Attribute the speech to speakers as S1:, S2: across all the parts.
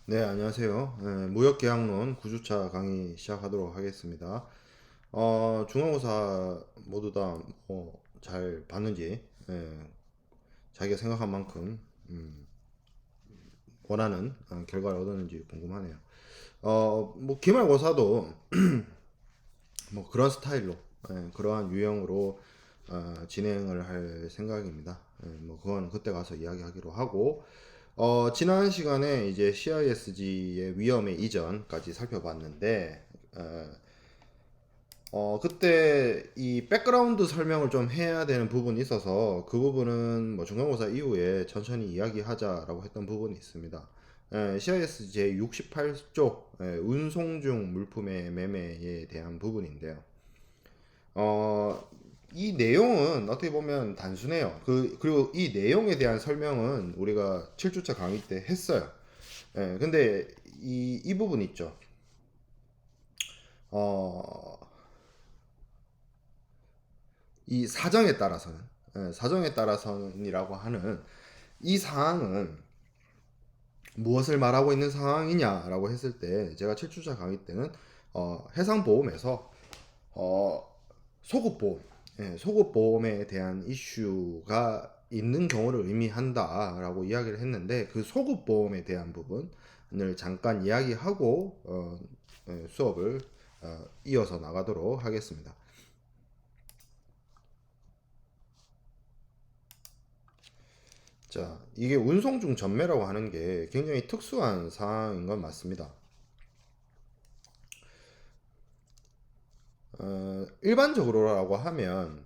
S1: 네, 안녕하세요. 무역계약론 9주차 강의 시작하도록 하겠습니다. 중간고사 모두 다 잘 봤는지, 자기가 생각한 만큼 원하는 결과를 얻었는지 궁금하네요. 뭐 기말고사도 뭐 그런 스타일로, 그러한 유형으로 진행을 할 생각입니다. 뭐 그건 그때 가서 이야기하기로 하고, 지난 시간에 이제 CISG의 위험의 이전까지 살펴봤는데, 그때 이 백그라운드 설명을 좀 해야 되는 부분이 있어서 그 부분은 뭐 중간고사 이후에 천천히 이야기하자라고 했던 부분이 있습니다. CIS 제68조 운송 중 물품의 매매에 대한 부분인데요. 어, 이 내용은 어떻게 보면 단순해요. 그리고 이 내용에 대한 설명은 우리가 7주차 강의 때 했어요. 근데 이 부분 있죠. 어, 이 사정에 따라서는, 사정에 따라서는이라고 하는 이 사항은 무엇을 말하고 있는 상황이냐라고 했을 때 제가 7주차 강의 때는 해상보험에서 어, 소급보험, 소급보험에 대한 이슈가 있는 경우를 의미한다라고 이야기를 했는데 그 소급보험에 대한 부분을 잠깐 이야기하고 수업을 이어서 나가도록 하겠습니다. 자, 이게 운송 중 전매라고 하는 게 굉장히 특수한 상황인 건 맞습니다. 일반적으로라고 하면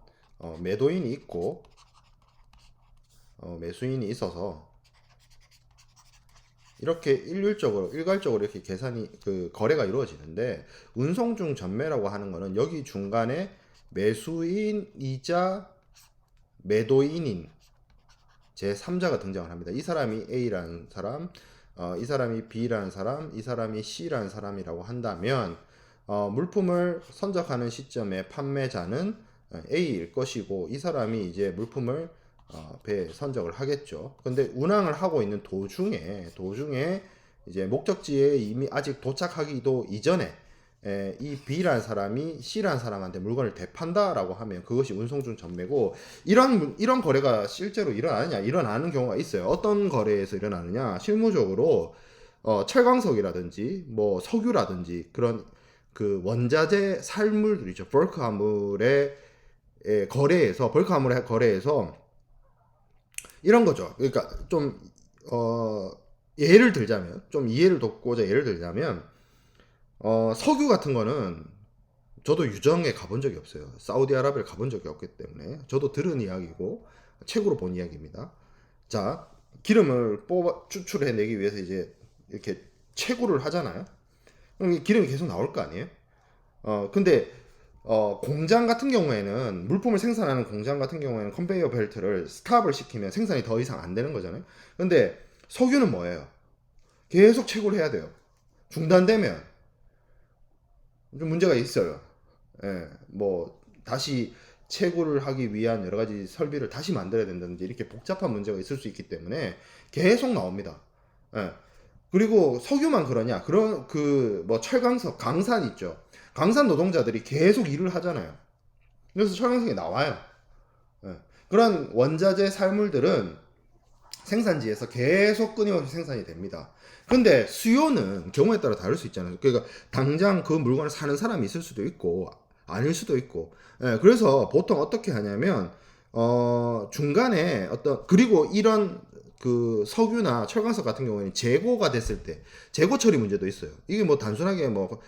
S1: 매도인이 있고 매수인이 있어서 이렇게 일괄적으로 이렇게 계산이 거래가 이루어지는데 운송 중 전매라고 하는 거는 여기 중간에 매수인이자 매도인인 제3자가 등장을 합니다. 이 사람이 A라는 사람, 이 사람이 B라는 사람, 이 사람이 C라는 사람이라고 한다면 물품을 선적하는 시점에 판매자는 A일 것이고 이 사람이 이제 물품을 배에 선적을 하겠죠. 근데 운항을 하고 있는 도중에 이제 목적지에 이미 아직 도착하기도 이전에 이 B라는 사람이 C라는 사람한테 물건을 대판다라고 하면 그것이 운송 중 전매고 이런 거래가 실제로 일어나느냐? 일어나는 경우가 있어요. 어떤 거래에서 일어나느냐? 실무적으로 철광석이라든지 뭐 석유라든지 그런 그 원자재 살물들이죠. 벌크 화물의 거래에서 이런 거죠. 그러니까 좀 예를 들자면 좀 이해를 돕고자 예를 들자면 석유 같은 거는 저도 유정에 가본 적이 없어요. 사우디아라비아를 가본 적이 없기 때문에 저도 들은 이야기고 책으로 본 이야기입니다. 자, 기름을 뽑아 추출해내기 위해서 이제 이렇게 채굴을 하잖아요. 그럼 기름이 계속 나올 거 아니에요? 근데 공장 같은 경우에는 물품을 생산하는 공장 같은 경우에는 컨베이어 벨트를 스탑을 시키면 생산이 더 이상 안 되는 거잖아요. 근데 석유는 뭐예요? 계속 채굴 해야 돼요. 중단되면 좀 문제가 있어요. 뭐 다시 채굴을 하기 위한 여러 가지 설비를 다시 만들어야 된다든지 이렇게 복잡한 문제가 있을 수 있기 때문에 계속 나옵니다. 예. 그리고 석유만 그러냐? 그런 그 뭐 철강석, 강산 있죠. 강산 노동자들이 계속 일을 하잖아요. 그래서 철강석이 나와요. 예. 그런 원자재 살물들은 생산지에서 계속 끊임없이 생산이 됩니다. 근데 수요는 경우에 따라 다를 수 있잖아요. 그러니까 당장 그 물건을 사는 사람이 있을 수도 있고 아닐 수도 있고. 그래서 보통 어떻게 하냐면 중간에 그리고 이런 그 석유나 철강석 같은 경우에는 재고가 됐을 때 재고 처리 문제도 있어요. 이게 뭐 단순하게 뭐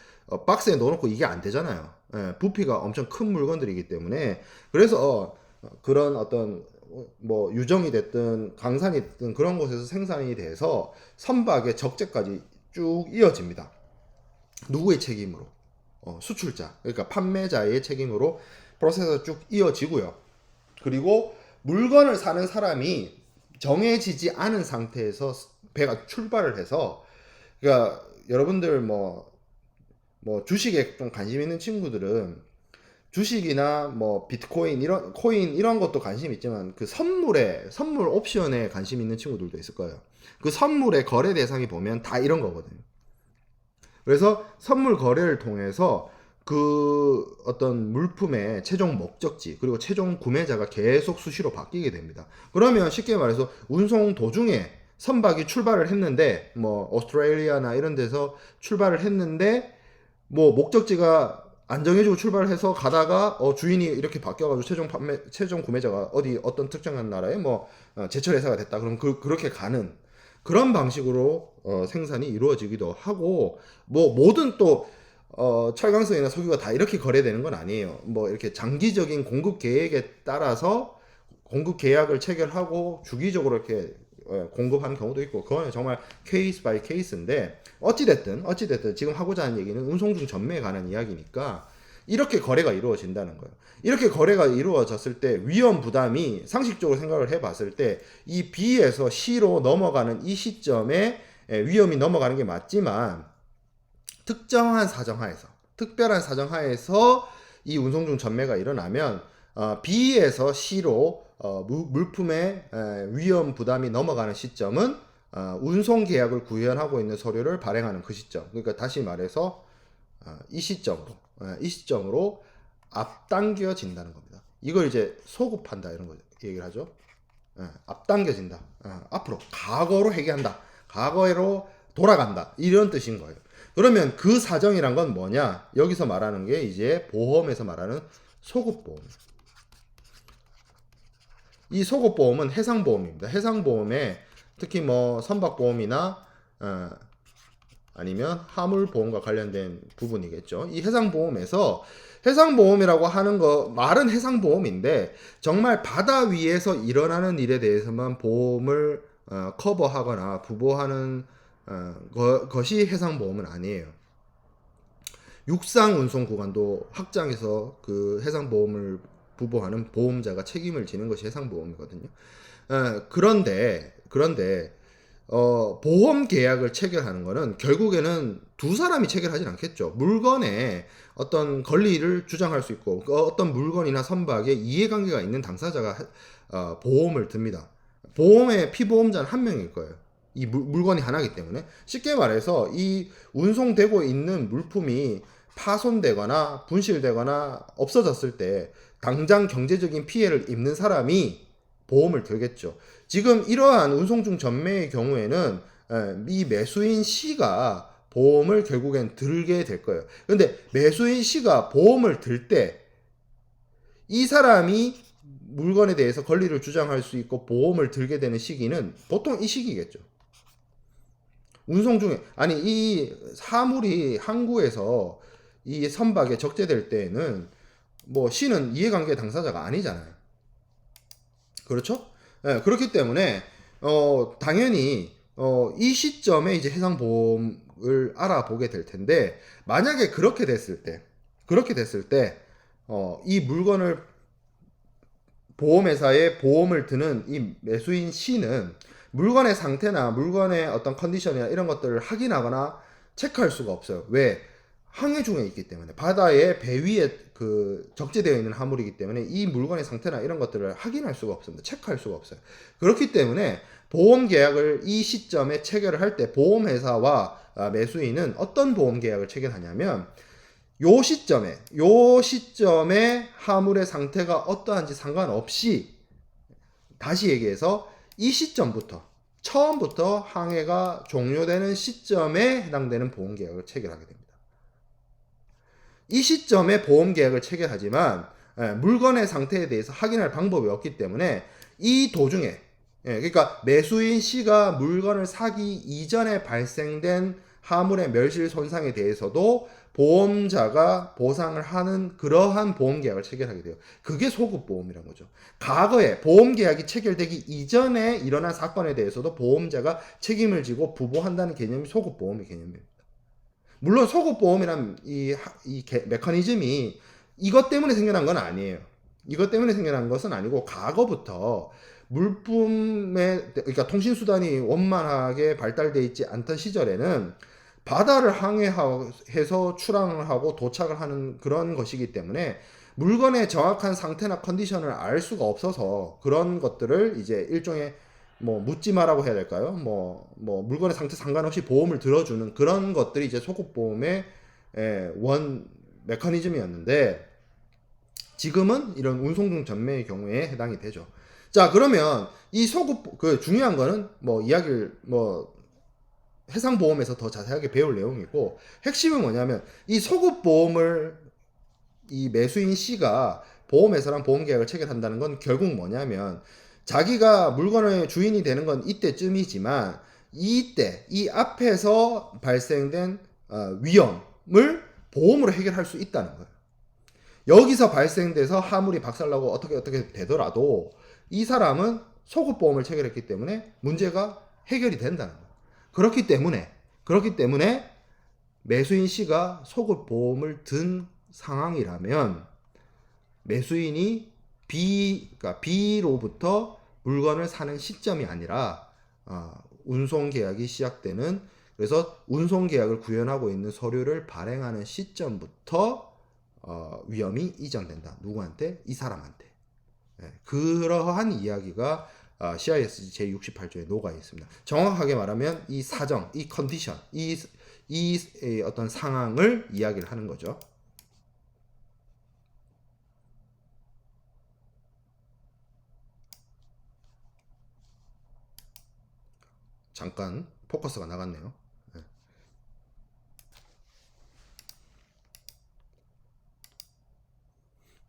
S1: 박스에 넣어놓고 이게 안 되잖아요. 부피가 엄청 큰 물건들이기 때문에 그래서 그런 어떤 뭐 유정이 됐든 강산이 됐든 그런 곳에서 생산이 돼서 선박의 적재까지 쭉 이어집니다. 누구의 책임으로? 수출자, 그러니까 판매자의 책임으로 프로세스가 쭉 이어지고요. 그리고 물건을 사는 사람이 정해지지 않은 상태에서 배가 출발을 해서, 그러니까 여러분들 뭐 주식에 좀 관심 있는 친구들은 주식이나 뭐 비트코인 이런 코인 이런 것도 관심 있지만 그 선물 옵션에 관심 있는 친구들도 있을 거예요. 그 선물의 거래 대상이 보면 다 이런 거거든요. 그래서 선물 거래를 통해서 그 어떤 물품의 최종 목적지 그리고 최종 구매자가 계속 수시로 바뀌게 됩니다. 그러면 쉽게 말해서 운송 도중에 선박이 출발을 했는데 뭐 오스트레일리아나 이런 데서 출발을 했는데 뭐 목적지가 안 정해지고 출발을 해서 가다가 주인이 이렇게 바뀌어가지고 최종 구매자가 어떤 특정한 나라에 뭐 제철 회사가 됐다. 그럼 그렇게 가는 그런 방식으로 생산이 이루어지기도 하고 뭐 모든 또 철강성이나 석유가 다 이렇게 거래되는 건 아니에요. 뭐 이렇게 장기적인 공급 계획에 따라서 공급 계약을 체결하고 주기적으로 이렇게 공급하는 경우도 있고 그거는 정말 케이스 바이 케이스인데 어찌됐든 지금 하고자 하는 얘기는 운송 중 전매에 관한 이야기니까 이렇게 거래가 이루어진다는 거예요. 이렇게 거래가 이루어졌을 때 위험 부담이 상식적으로 생각을 해봤을 때 이 B에서 C로 넘어가는 이 시점에 위험이 넘어가는 게 맞지만 특별한 사정 하에서 이 운송 중 전매가 일어나면 B에서 C로 물품의 위험 부담이 넘어가는 시점은 운송 계약을 구현하고 있는 서류를 발행하는 그 시점. 그러니까 다시 말해서 이 시점으로 앞당겨진다는 겁니다. 이걸 이제 소급한다 이런 거 얘기를 하죠. 앞당겨진다. 앞으로 과거로 회귀한다. 과거로 돌아간다. 이런 뜻인 거예요. 그러면 그 사정이란 건 뭐냐? 여기서 말하는 게 이제 보험에서 말하는 소급보험. 이 소급보험은 해상보험입니다. 해상보험에 특히 뭐 선박보험이나 아니면 화물보험과 관련된 부분이겠죠. 이 해상보험이라고 하는 거 말은 해상보험인데 정말 바다 위에서 일어나는 일에 대해서만 보험을 커버하거나 부보하는 것이 해상보험은 아니에요. 육상 운송 구간도 확장해서 그 해상보험을 부보하는 보험자가 책임을 지는 것이 해상보험이거든요. 그런데 보험 계약을 체결하는 거는 결국에는 두 사람이 체결하진 않겠죠. 물건에 어떤 권리를 주장할 수 있고 어떤 물건이나 선박에 이해관계가 있는 당사자가 보험을 듭니다. 보험의 피보험자는 한 명일 거예요. 이 물건이 하나이기 때문에 쉽게 말해서 이 운송되고 있는 물품이 파손되거나 분실되거나 없어졌을 때 당장 경제적인 피해를 입는 사람이 보험을 들겠죠. 지금 이러한 운송 중 전매의 경우에는 이 매수인 C가 보험을 결국엔 들게 될 거예요. 근데 매수인 C가 보험을 들 때 이 사람이 물건에 대해서 권리를 주장할 수 있고 보험을 들게 되는 시기는 보통 이 시기겠죠. 운송 중에 이 사물이 항구에서 이 선박에 적재될 때에는 뭐 C는 이해관계 당사자가 아니잖아요. 그렇죠? 그렇기 때문에 당연히 이 시점에 이제 해상보험을 알아보게 될 텐데 만약에 그렇게 됐을 때 이 물건을 보험회사에 보험을 드는 이 매수인 C는 물건의 상태나 물건의 어떤 컨디션이나 이런 것들을 확인하거나 체크할 수가 없어요. 왜? 항해 중에 있기 때문에 바다에 배 위에 그 적재되어 있는 화물이기 때문에 이 물건의 상태나 이런 것들을 확인할 수가 없습니다. 체크할 수가 없어요. 그렇기 때문에 보험 계약을 이 시점에 체결을 할 때 보험회사와 매수인은 어떤 보험 계약을 체결하냐면 요 시점에 화물의 상태가 어떠한지 상관없이 다시 얘기해서 이 시점부터 처음부터 항해가 종료되는 시점에 해당되는 보험 계약을 체결하게 됩니다. 이 시점에 보험 계약을 체결하지만 물건의 상태에 대해서 확인할 방법이 없기 때문에 이 도중에 그러니까 매수인 C가 물건을 사기 이전에 발생된 화물의 멸실 손상에 대해서도 보험자가 보상을 하는 그러한 보험 계약을 체결하게 돼요. 그게 소급보험이라는 거죠. 과거에 보험 계약이 체결되기 이전에 일어난 사건에 대해서도 보험자가 책임을 지고 부보한다는 개념이 소급보험의 개념입니다. 물론 소급보험이란 이 메커니즘이 이것 때문에 생겨난 건 아니에요. 이것 때문에 생겨난 것은 아니고 과거부터 그러니까 통신수단이 원만하게 발달되어 있지 않던 시절에는 바다를 항해해서 출항을 하고 도착을 하는 그런 것이기 때문에 물건의 정확한 상태나 컨디션을 알 수가 없어서 그런 것들을 이제 일종의 뭐 묻지 마라고 해야 될까요? 뭐 물건의 상태 상관없이 보험을 들어주는 그런 것들이 이제 소급보험의 원 메커니즘이었는데 지금은 이런 운송등 전매의 경우에 해당이 되죠. 자, 그러면 이 소급 그 중요한 거는 뭐 이야기를 뭐 해상보험에서 더 자세하게 배울 내용이고 핵심은 뭐냐면 이 소급보험을 이 매수인 C가 보험회사랑 보험계약을 체결한다는 건 결국 뭐냐면 자기가 물건의 주인이 되는 건 이때쯤이지만 이때 이 앞에서 발생된 위험을 보험으로 해결할 수 있다는 거예요. 여기서 발생돼서 화물이 박살나고 어떻게 되더라도 이 사람은 소급보험을 체결했기 때문에 문제가 해결이 된다는 거예요. 그렇기 때문에 매수인 C가 소급보험을 든 상황이라면 매수인이 그러니까 B로부터 물건을 사는 시점이 아니라 운송계약이 시작되는, 그래서 운송계약을 구현하고 있는 서류를 발행하는 시점부터 위험이 이전된다. 누구한테? 이 사람한테. 그러한 이야기가 CISG 제68조에 녹아 있습니다. 정확하게 말하면 이 사정, 이 컨디션, 이 어떤 상황을 이야기를 하는 거죠. 잠깐 포커스가 나갔네요.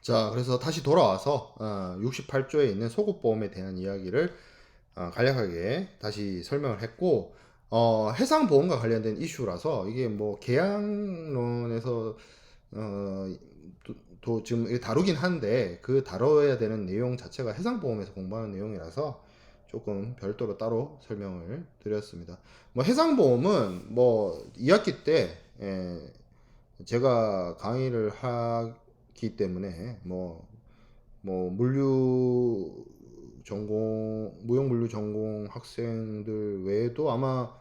S1: 자, 그래서 다시 돌아와서 68조에 있는 소급보험에 대한 이야기를 간략하게 다시 설명을 했고, 해상보험과 관련된 이슈라서 이게 뭐 계약론에서 지금 다루긴 한데 그 다뤄야 되는 내용 자체가 해상보험에서 공부하는 내용이라서 조금 별도로 따로 설명을 드렸습니다. 뭐 해상보험은 뭐 2학기 때 제가 강의를 하기 때문에 뭐 물류 전공, 무용물류 전공 학생들 외에도 아마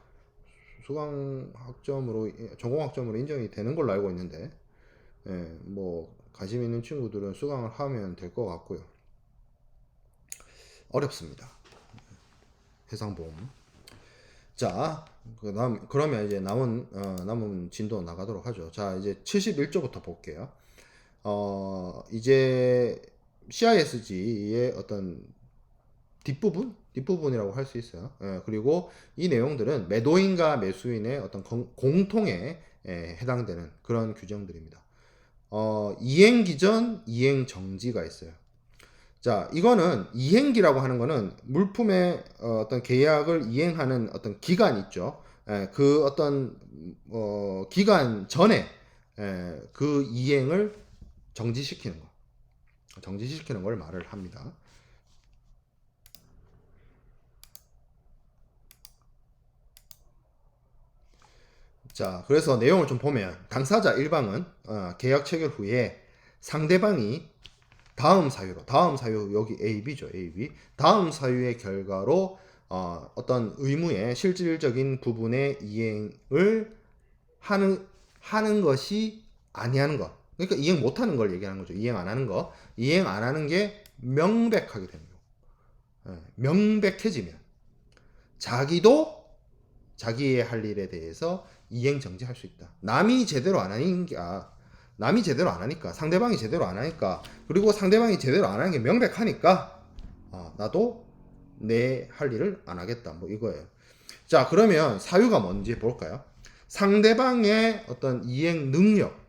S1: 수강 학점으로, 전공 학점으로 인정이 되는 걸로 알고 있는데, 뭐 관심 있는 친구들은 수강을 하면 될 것 같고요. 어렵습니다. 해상보험. 자, 그러면 이제 남은 진도 나가도록 하죠. 자, 이제 71조부터 볼게요. 이제 CISG의 어떤 뒷부분이라고 할 수 있어요. 그리고 이 내용들은 매도인과 매수인의 어떤 공통에 해당되는 그런 규정들입니다. 이행 기전, 이행 정지가 있어요. 자, 이거는 이행기라고 하는 거는 물품의 어떤 계약을 이행하는 어떤 기간 있죠. 그 어떤 기간 전에 그 이행을 정지시키는 걸 말을 합니다. 자, 그래서 내용을 좀 보면 당사자 1방은 계약 체결 후에 상대방이 다음 사유 여기 AB죠. AB. 다음 사유의 결과로 어떤 의무의 실질적인 부분의 이행을 하는 것이 아니하는 것. 그러니까 이행 못하는 걸 얘기하는 거죠. 이행 안 하는 거. 이행 안 하는 게 명백하게 되는 거. 명백해지면 자기도 자기의 할 일에 대해서 이행 정지할 수 있다. 남이 제대로 안 하니까, 상대방이 제대로 안 하니까, 그리고 상대방이 제대로 안 하는 게 명백하니까 나도 내 할 일을 안 하겠다. 뭐 이거예요. 자, 그러면 사유가 뭔지 볼까요? 상대방의 어떤 이행 능력,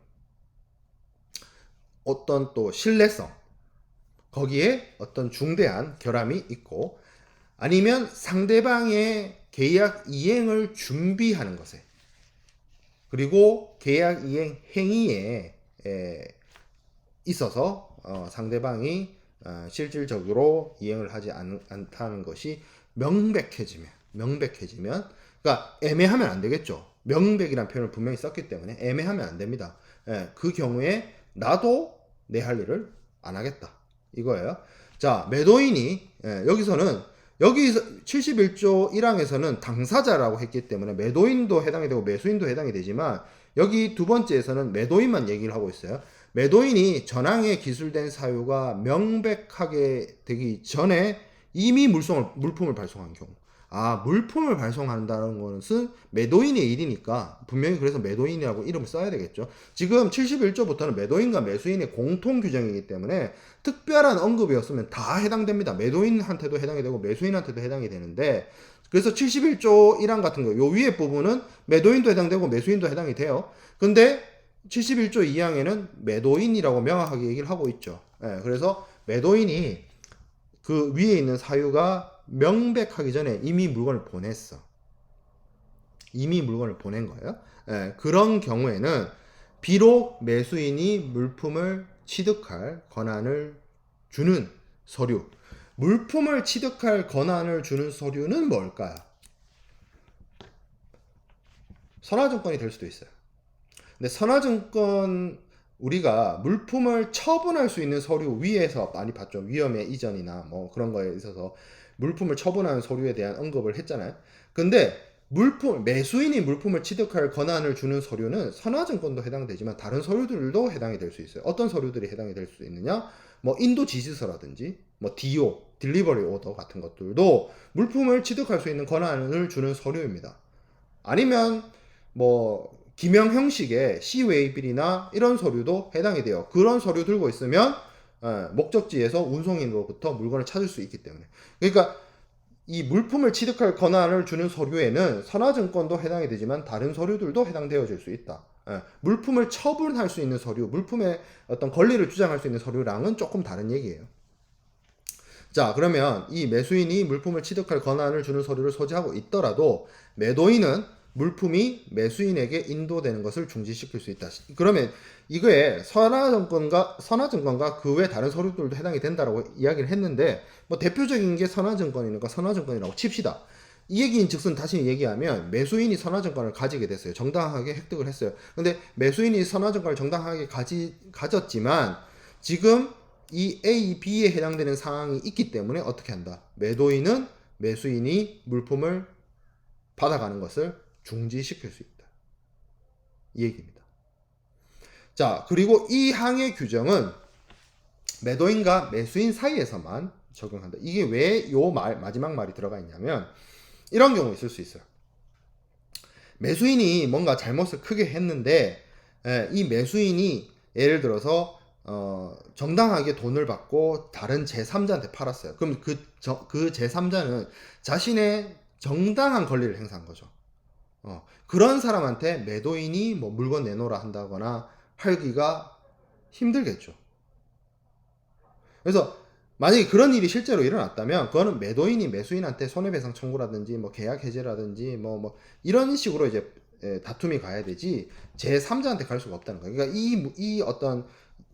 S1: 어떤 또 신뢰성, 거기에 어떤 중대한 결함이 있고, 아니면 상대방의 계약 이행을 준비하는 것에, 그리고 계약 이행 행위에 있어서 상대방이 실질적으로 이행을 하지 않다는 것이 명백해지면, 그러니까 애매하면 안 되겠죠. 명백이라는 표현을 분명히 썼기 때문에 애매하면 안 됩니다. 그 경우에 나도 내 할 일을 안 하겠다, 이거예요. 자, 매도인이 여기서 71조 1항에서는 당사자라고 했기 때문에 매도인도 해당이 되고 매수인도 해당이 되지만 여기 두 번째에서는 매도인만 얘기를 하고 있어요. 매도인이 전항에 기술된 사유가 명백하게 되기 전에 이미 물품을 발송한 경우. 물품을 발송한다는 것은 매도인의 일이니까 분명히 그래서 매도인이라고 이름을 써야 되겠죠. 지금 71조부터는 매도인과 매수인의 공통 규정이기 때문에 특별한 언급이었으면 다 해당됩니다. 매도인한테도 해당이 되고 매수인한테도 해당이 되는데, 그래서 71조 1항 같은 거, 요 위에 부분은 매도인도 해당되고 매수인도 해당이 돼요. 근데 71조 2항에는 매도인이라고 명확하게 얘기를 하고 있죠. 그래서 매도인이 그 위에 있는 사유가 명백하기 전에 이미 물건을 보냈어. 이미 물건을 보낸 거예요. 그런 경우에는 비록 매수인이 물품을 취득할 권한을 주는 서류. 물품을 취득할 권한을 주는 서류는 뭘까요? 선화증권이 될 수도 있어요. 근데 선화증권, 우리가 물품을 처분할 수 있는 서류 위에서 많이 봤죠. 위험의 이전이나 뭐 그런 거에 있어서 물품을 처분하는 서류에 대한 언급을 했잖아요. 근데 매수인이 물품을 취득할 권한을 주는 서류는 선화증권도 해당되지만 다른 서류들도 해당이 될 수 있어요. 어떤 서류들이 해당이 될 수 있느냐? 뭐 인도 지시서라든지 뭐 DO, 딜리버리 오더 같은 것들도 물품을 취득할 수 있는 권한을 주는 서류입니다. 아니면 뭐 기명 형식의 C-웨이빌이나 이런 서류도 해당이 돼요. 그런 서류 들고 있으면 목적지에서 운송인으로부터 물건을 찾을 수 있기 때문에. 그러니까 이 물품을 취득할 권한을 주는 서류에는 선화증권도 해당이 되지만 다른 서류들도 해당되어질 수 있다. 물품을 처분할 수 있는 서류, 물품의 어떤 권리를 주장할 수 있는 서류랑은 조금 다른 얘기예요. 자, 그러면 이 매수인이 물품을 취득할 권한을 주는 서류를 소지하고 있더라도 매도인은 물품이 매수인에게 인도되는 것을 중지시킬 수 있다. 그러면 이거에 선화증권과 그 외 다른 서류들도 해당이 된다라고 이야기를 했는데, 뭐 대표적인 게 선화증권이니까 선화증권이라고 칩시다. 이 얘기인 즉슨 다시 얘기하면 매수인이 선화증권을 가지게 됐어요. 정당하게 획득을 했어요. 근데 매수인이 선화증권을 정당하게 가졌지만 지금 이 A, B에 해당되는 상황이 있기 때문에 어떻게 한다? 매도인은 매수인이 물품을 받아가는 것을 중지시킬 수 있다. 이 얘기입니다. 자, 그리고 이 항의 규정은 매도인과 매수인 사이에서만 적용한다. 이게 왜 요 마지막 말이 들어가 있냐면 이런 경우 있을 수 있어요. 매수인이 뭔가 잘못을 크게 했는데 이 매수인이 예를 들어서 정당하게 돈을 받고 다른 제3자한테 팔았어요. 그럼 그 제3자는 자신의 정당한 권리를 행사한 거죠. 그런 사람한테 매도인이 뭐 물건 내놓으라 한다거나 하기가 힘들겠죠. 그래서 만약에 그런 일이 실제로 일어났다면 그거는 매도인이 매수인한테 손해배상 청구라든지 뭐 계약 해제라든지 뭐 이런 식으로 이제 다툼이 가야 되지 제3자한테 갈 수가 없다는 거예요. 그러니까 이 어떤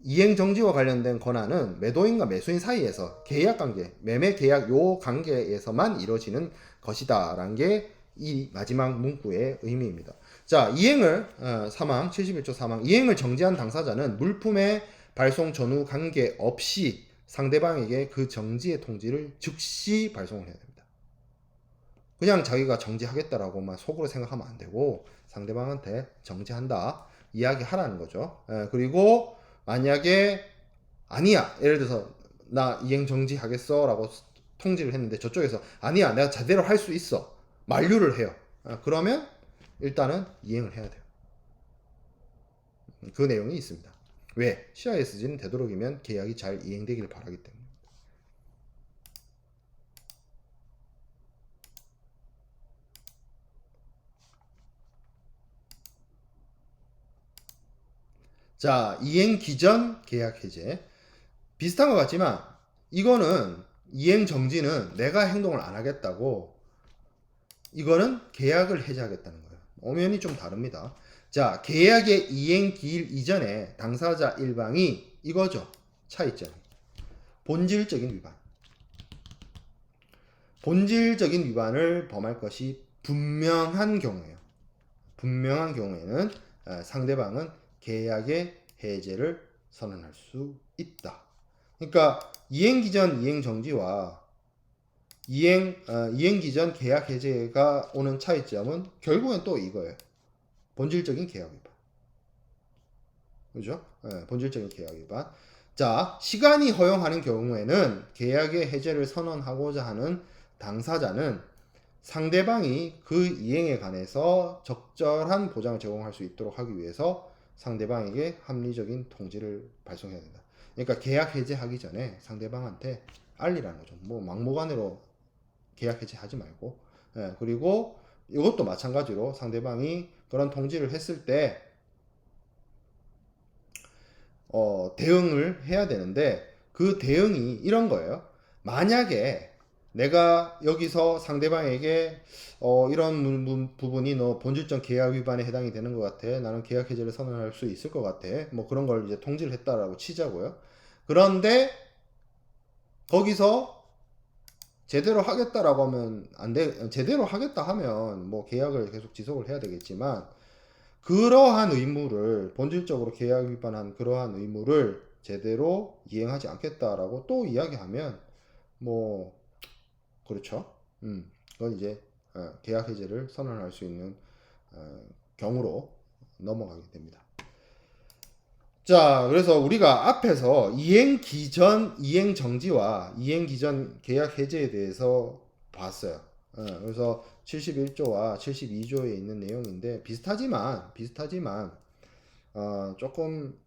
S1: 이행 정지와 관련된 권한은 매도인과 매수인 사이에서 계약 관계, 매매 계약 요 관계에서만 이루어지는 것이다라는 게 이 마지막 문구의 의미입니다. 자, 이행을 71조 3항 이행을 정지한 당사자는 물품의 발송 전후 관계 없이 상대방에게 그 정지의 통지를 즉시 발송을 해야 됩니다. 그냥 자기가 정지하겠다라고만 속으로 생각하면 안 되고 상대방한테 정지한다 이야기하라는 거죠. 그리고 만약에 아니야, 예를 들어서 나 이행 정지하겠어 라고 통지를 했는데 저쪽에서 아니야, 내가 제대로 할 수 있어, 만류를 해요. 그러면 일단은 이행을 해야 돼요. 그 내용이 있습니다. 왜? CISG는 되도록이면 계약이 잘 이행되기를 바라기 때문에. 자, 이행 기전 계약 해제. 비슷한 것 같지만 이거는 이행 정지는 내가 행동을 안 하겠다고, 이거는 계약을 해제하겠다는 거예요. 엄연히 좀 다릅니다. 자, 계약의 이행 기일 이전에 당사자 일방이 이거죠. 차이점. 본질적인 위반. 본질적인 위반을 범할 것이 분명한 경우에요. 분명한 경우에는 상대방은 계약의 해제를 선언할 수 있다. 그러니까 이행 기전 이행 정지와 이행 기전 계약 해제가 오는 차이점은 결국엔 또 이거예요. 본질적인 계약 위반. 그죠? 예, 본질적인 계약 위반. 자, 시간이 허용하는 경우에는 계약의 해제를 선언하고자 하는 당사자는 상대방이 그 이행에 관해서 적절한 보장을 제공할 수 있도록 하기 위해서 상대방에게 합리적인 통지를 발송해야 된다. 그러니까 계약 해제하기 전에 상대방한테 알리라는 거죠. 뭐 막무가내로 계약 해제하지 말고. 예, 그리고 이것도 마찬가지로 상대방이 그런 통지를 했을 때 대응을 해야 되는데 그 대응이 이런 거예요. 만약에 내가 여기서 상대방에게 이런 부분이 너 본질적 계약 위반에 해당이 되는 것 같아. 나는 계약 해제를 선언할 수 있을 것 같아. 뭐 그런 걸 이제 통지를 했다라고 치자고요. 그런데 거기서 제대로 하겠다라고 하면 안 돼. 제대로 하겠다 하면 뭐 계약을 계속 지속을 해야 되겠지만 그러한 의무를 본질적으로 계약 위반한 그러한 의무를 제대로 이행하지 않겠다라고 또 이야기하면 뭐 그렇죠. 그건 이제 계약 해제를 선언할 수 있는 경우로 넘어가게 됩니다. 자, 그래서 우리가 앞에서 이행 기전 이행 정지와 이행 기전 계약 해제에 대해서 봤어요. 그래서 71조와 72조에 있는 내용인데 비슷하지만 조금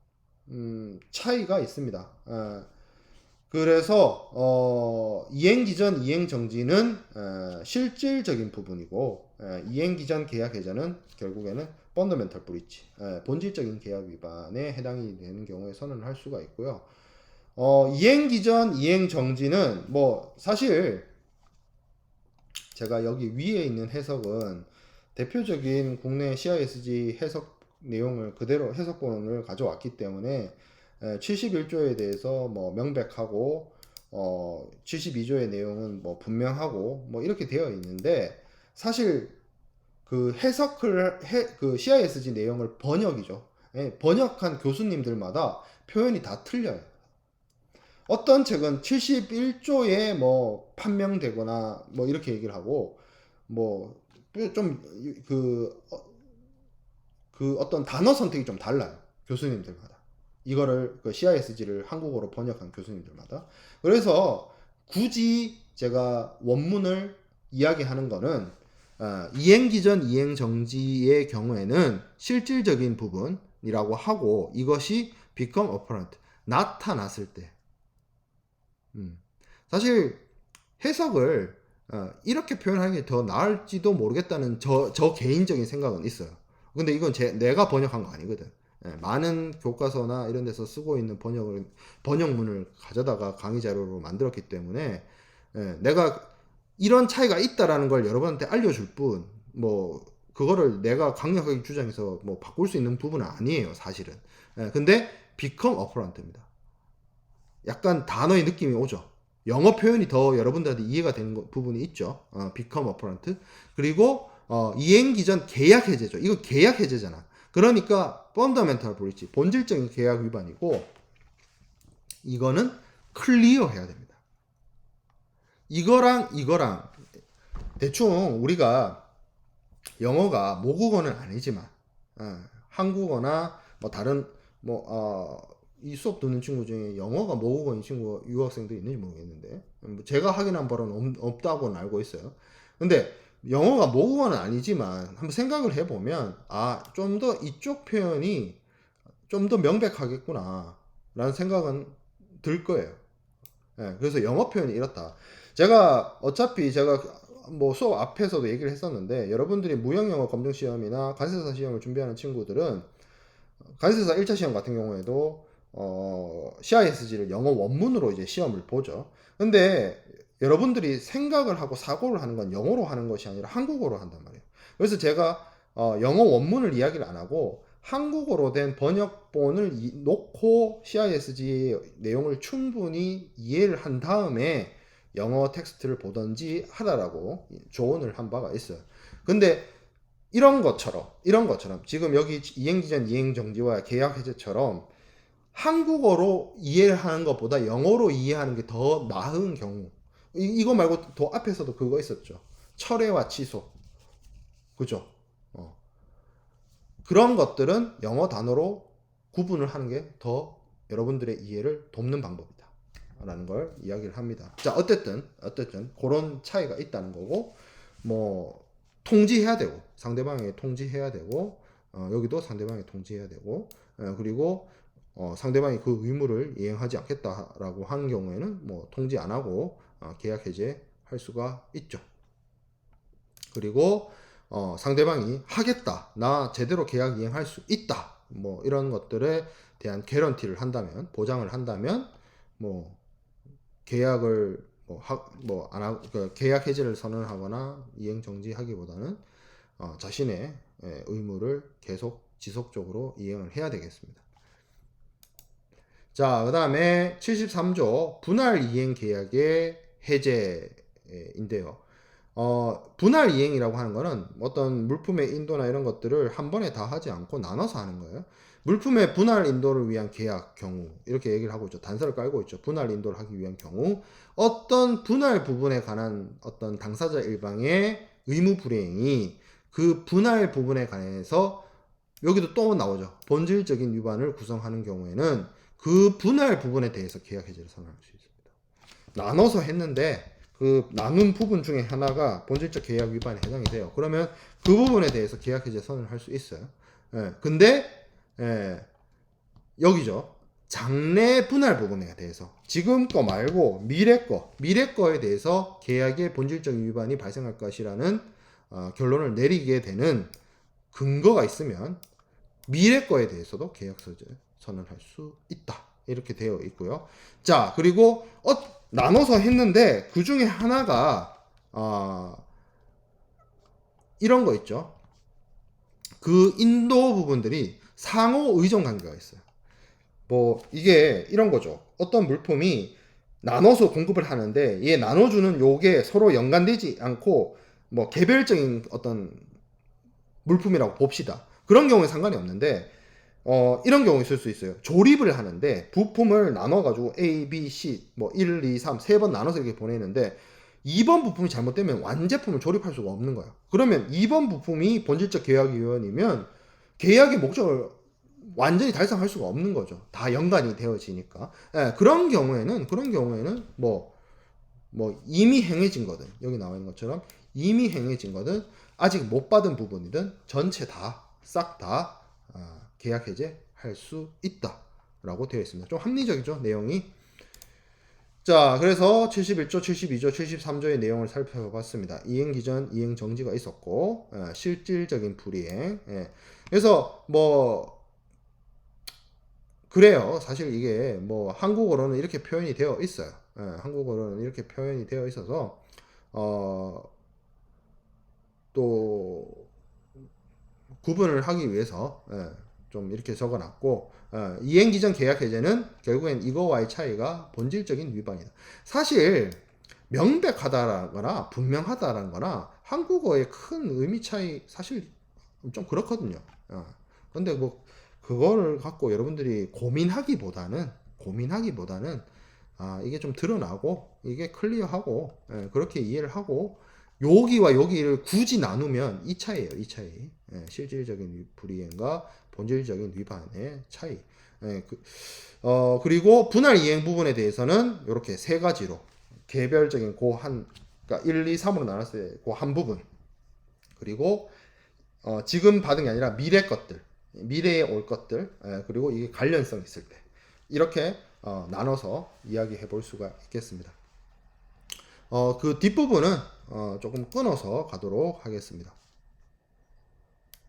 S1: 차이가 있습니다. 그래서 이행 기전 이행 정지는 실질적인 부분이고 이행 기전 계약 해제는 결국에는 펀더멘털 브리치 본질적인 계약 위반에 해당이 되는 경우에 선언을 할 수가 있고요. 이행 기전 이행 정지는 뭐 사실 제가 여기 위에 있는 해석은 대표적인 국내 CISG 해석 내용을 그대로 해석본을 가져왔기 때문에 71조에 대해서 뭐 명백하고 72조의 내용은 뭐 분명하고 뭐 이렇게 되어 있는데 사실 그 그 CISG 내용을 번역이죠. 번역한 교수님들마다 표현이 다 틀려요. 어떤 책은 71조에 뭐 판명되거나 뭐 이렇게 얘기를 하고 뭐 좀 그 어떤 단어 선택이 좀 달라요. 교수님들마다. 이거를 그 CISG를 한국어로 번역한 교수님들마다. 그래서 굳이 제가 원문을 이야기하는 거는 이행 기전 이행 정지의 경우에는 실질적인 부분이라고 하고 이것이 become apparent 나타났을 때 사실 해석을 이렇게 표현하는 게 더 나을지도 모르겠다는 저 개인적인 생각은 있어요. 근데 이건 내가 번역한 거 아니거든. 많은 교과서나 이런 데서 쓰고 있는 번역문을 가져다가 강의 자료로 만들었기 때문에 내가 이런 차이가 있다라는 걸 여러분한테 알려줄 뿐, 뭐, 그거를 내가 강력하게 주장해서 뭐 바꿀 수 있는 부분은 아니에요, 사실은. 근데 become apparent입니다. 약간 단어의 느낌이 오죠. 영어 표현이 더 여러분들한테 이해가 되는 부분이 있죠. become apparent. 그리고 이행 기전 계약 해제죠. 이거 계약 해제잖아. 그러니까 fundamental breach, 본질적인 계약 위반이고 이거는 클리어 해야 됩니다. 이거랑 대충 우리가 영어가 모국어는 아니지만 한국어나 뭐 다른 이 수업 듣는 친구 중에 영어가 모국어인 친구 유학생도 있는지 모르겠는데 제가 확인한 바로는 없다고는 알고 있어요. 근데 영어가 모국어는 아니지만 한번 생각을 해보면 좀 더 이쪽 표현이 좀 더 명백하겠구나 라는 생각은 들 거예요. 그래서 영어 표현이 이렇다. 어차피 제가 뭐 수업 앞에서도 얘기를 했었는데 여러분들이 무형영어 검정시험이나 관세사 시험을 준비하는 친구들은 관세사 1차 시험 같은 경우에도 CISG를 영어 원문으로 이제 시험을 보죠. 근데 여러분들이 생각을 하고 사고를 하는 건 영어로 하는 것이 아니라 한국어로 한단 말이에요. 그래서 제가 영어 원문을 이야기를 안 하고 한국어로 된 번역본을 놓고 CISG 내용을 충분히 이해를 한 다음에 영어 텍스트를 보던지 하라라고 조언을 한 바가 있어요. 근데 이런 것처럼 지금 여기 이행기전 이행정지와 계약해제처럼 한국어로 이해하는 것보다 영어로 이해하는 게 더 나은 경우 이거 말고 더 앞에서도 그거 있었죠. 철회와 취소 그죠? 그런 것들은 영어 단어로 구분을 하는 게 더 여러분들의 이해를 돕는 방법이다 라는 걸 이야기를 합니다. 자, 어쨌든 그런 차이가 있다는 거고, 뭐 통지해야 되고, 상대방에게 통지해야 되고, 여기도 상대방에게 통지해야 되고, 그리고 상대방이 그 의무를 이행하지 않겠다라고 하는 경우에는 뭐 통지 안 하고 계약 해제할 수가 있죠. 그리고 상대방이 하겠다, 나 제대로 계약 이행할 수 있다, 뭐 이런 것들에 대한 개런티를 한다면, 보장을 한다면, 뭐 계약을 안 하고, 계약 해지를 선언하거나 이행 정지하기보다는 자신의 의무를 계속 지속적으로 이행을 해야 되겠습니다. 자, 그 다음에 73조 분할 이행 계약의 해제인데요. 분할 이행이라고 하는 거는 어떤 물품의 인도나 이런 것들을 한 번에 다 하지 않고 나눠서 하는 거예요. 물품의 분할 인도를 위한 계약 경우, 이렇게 얘기를 하고 있죠. 단서를 깔고 있죠. 분할 인도를 하기 위한 경우, 어떤 분할 부분에 관한 어떤 당사자 일방의 의무 불이행이 그 분할 부분에 관해서, 여기도 또 나오죠. 본질적인 위반을 구성하는 경우에는 그 분할 부분에 대해서 계약 해지를 선언할 수 있습니다. 나눠서 했는데 그 나눈 부분 중에 하나가 본질적 계약 위반에 해당이 돼요. 그러면 그 부분에 대해서 계약 해지 선언을 할 수 있어요. 근데 여기죠. 장래 분할 부분에 대해서, 지금 거 말고 미래 거에 대해서 계약의 본질적 위반이 발생할 것이라는 결론을 내리게 되는 근거가 있으면 미래 거에 대해서도 계약서제 선언할 수 있다, 이렇게 되어 있고요. 자, 그리고 나눠서 했는데 그 중에 하나가 이런 거 있죠. 그 인도 부분들이 상호 의존 관계가 있어요. 뭐 이게 이런 거죠. 어떤 물품이 나눠서 공급을 하는데 얘 나눠주는 요게 서로 연관되지 않고 뭐 개별적인 어떤 물품이라고 봅시다. 그런 경우에 상관이 없는데 이런 경우 있을 수 있어요. 조립을 하는데 부품을 나눠가지고 A, B, C 뭐 1, 2, 3 세 번 나눠서 이렇게 보내는데 2번 부품이 잘못되면 완제품을 조립할 수가 없는 거야. 그러면 2번 부품이 본질적 계약 위반이면 계약의 목적을 완전히 달성할 수가 없는 거죠. 다 연관이 되어지니까. 그런 경우에는 뭐 이미 행해진 거든, 여기 나와 있는 것처럼 이미 행해진 거든, 아직 못 받은 부분이든 전체 다 싹 다 계약 해제할 수 있다 라고 되어 있습니다. 좀 합리적이죠, 내용이. 자, 그래서 71조, 72조, 73조의 내용을 살펴봤습니다. 이행 기전, 이행 정지가 있었고, 실질적인 불이행. 그래서 뭐 그래요. 사실 이게 뭐 한국어로는 이렇게 표현이 되어 있어요. 한국어로는 이렇게 표현이 되어 있어서 또 구분을 하기 위해서 좀 이렇게 적어놨고, 이행 기전 계약 해제는 결국엔 이거와의 차이가 본질적인 위반이다. 사실 명백하다거나 분명하다거나 한국어의 큰 의미 차이 사실 좀 그렇거든요. 근데 뭐 그거를 갖고 여러분들이 고민하기보다는 이게 좀 드러나고 이게 클리어하고 그렇게 이해를 하고, 여기와 여기를 굳이 나누면 이 차이예요. 이 차이. 실질적인 불이행과 본질적인 위반의 차이. 그리고 분할 이행 부분에 대해서는 이렇게 세 가지로 개별적인 그러니까 1, 2, 3으로 나눴을 때 그 한 부분, 그리고 지금 받은 게 아니라 미래 것들, 미래에 올 것들, 그리고 이게 관련성 있을 때, 이렇게 나눠서 이야기해 볼 수가 있겠습니다. 그 뒷부분은 조금 끊어서 가도록 하겠습니다.